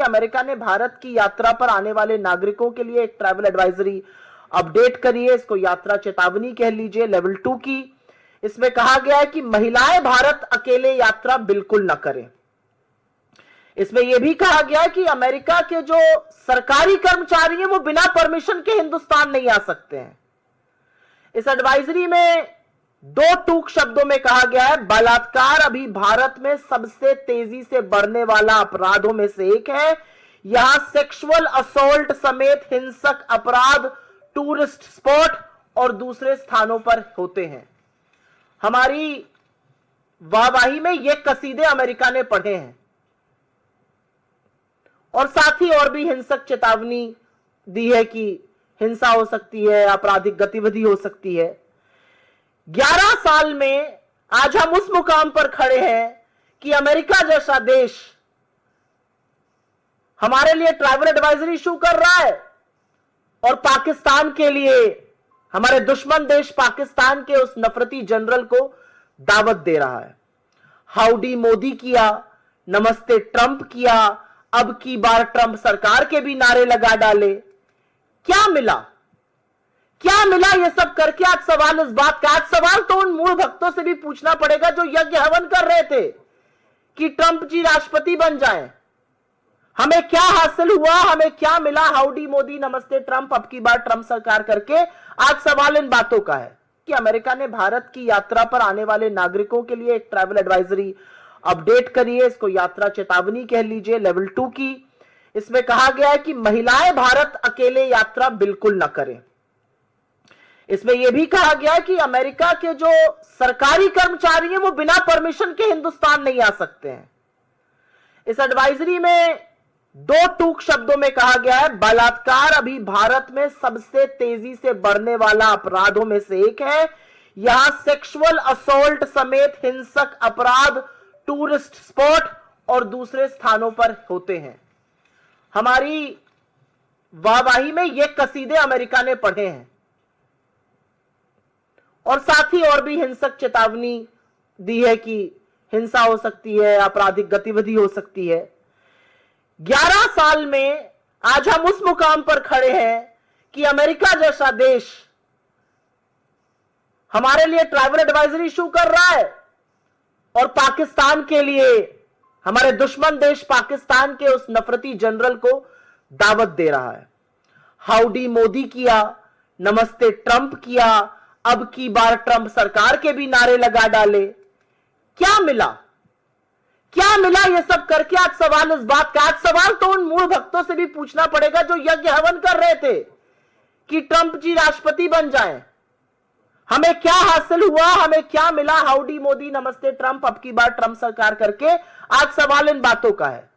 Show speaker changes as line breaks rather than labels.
America ने भारत की यात्रा पर आने वाले नागरिकों के लिए एक ट्रैवल एडवाइजरी अपडेट करी है। इसको यात्रा चेतावनी कह लीजिए, लेवल 2 की। इसमें कहा गया है कि महिलाएं भारत अकेले यात्रा बिल्कुल न करें। इसमें यह भी कहा गया है कि अमेरिका के जो सरकारी कर्मचारी हैं वो बिना परमिशन के हिंदुस्तान नहीं आ सकते हैं। इस एडवाइजरी में 2 टूक शब्दों में कहा गया है, बलात्कार अभी भारत में सबसे तेजी से बढ़ने वाला अपराधों में से एक है। यहां सेक्सुअल असॉल्ट समेत हिंसक अपराध टूरिस्ट स्पॉट और दूसरे स्थानों पर होते हैं। हमारी वाहवाही में ये कसीदे अमेरिका ने पढ़े हैं और साथ ही और भी हिंसक चेतावनी दी है कि हिंसा हो सकती है, आपराधिक गतिविधि हो सकती है। 11 साल में आज हम उस मुकाम पर खड़े हैं कि अमेरिका जैसा देश हमारे लिए ट्रैवल एडवाइजरी इशू कर रहा है और पाकिस्तान के लिए, हमारे दुश्मन देश पाकिस्तान के उस नफरती जनरल को दावत दे रहा है। हाउडी मोदी किया, नमस्ते ट्रंप किया, अब की बार ट्रंप सरकार के भी नारे लगा डाले। क्या मिला, क्या मिला ये सब करके? आज सवाल इस बात का, आज सवाल तो उन मूल भक्तों से भी पूछना पड़ेगा जो यज्ञ हवन कर रहे थे कि ट्रंप जी राष्ट्रपति बन जाएं। हमें क्या हासिल हुआ, हमें क्या मिला? हाउडी मोदी, नमस्ते ट्रंप, अब की बार ट्रंप सरकार करके। आज सवाल इन बातों का है कि अमेरिका ने भारत की यात्रा पर आने वाले नागरिकों के लिए एक ट्रैवल एडवाइजरी अपडेट करी है। इसको यात्रा चेतावनी कह लीजिए, लेवल 2 की। इसमें कहा गया है कि महिलाएं भारत अकेले यात्रा बिल्कुल न करें। इसमें यह भी कहा गया है कि अमेरिका के जो सरकारी कर्मचारी हैं वो बिना परमिशन के हिंदुस्तान नहीं आ सकते हैं। इस एडवाइजरी में 2 टूक शब्दों में कहा गया है, बलात्कार अभी भारत में सबसे तेजी से बढ़ने वाला अपराधों में से एक है। यहां सेक्सुअल असॉल्ट समेत हिंसक अपराध टूरिस्ट स्पॉट और दूसरे स्थानों पर होते हैं। हमारी वाहवाही में ये कसीदे अमेरिका ने पढ़े हैं और साथ ही और भी हिंसक चेतावनी दी है कि हिंसा हो सकती है, आपराधिक गतिविधि हो सकती है। 11 साल में आज हम उस मुकाम पर खड़े हैं कि अमेरिका जैसा देश हमारे लिए ट्रैवल एडवाइजरी इशू कर रहा है और पाकिस्तान के लिए, हमारे दुश्मन देश पाकिस्तान के उस नफरती जनरल को दावत दे रहा है। हाउडी मोदी किया, नमस्ते ट्रंप किया, अब की बार ट्रंप सरकार के भी नारे लगा डाले। क्या मिला, क्या मिला ये सब करके? आज सवाल इस बात का, आज सवाल तो उन मूल भक्तों से भी पूछना पड़ेगा जो यज्ञ हवन कर रहे थे कि ट्रंप जी राष्ट्रपति बन जाएं। हमें क्या हासिल हुआ, हमें क्या मिला? हाउडी मोदी, नमस्ते ट्रंप, अब की बार ट्रंप सरकार करके। आज सवाल इन बातों का है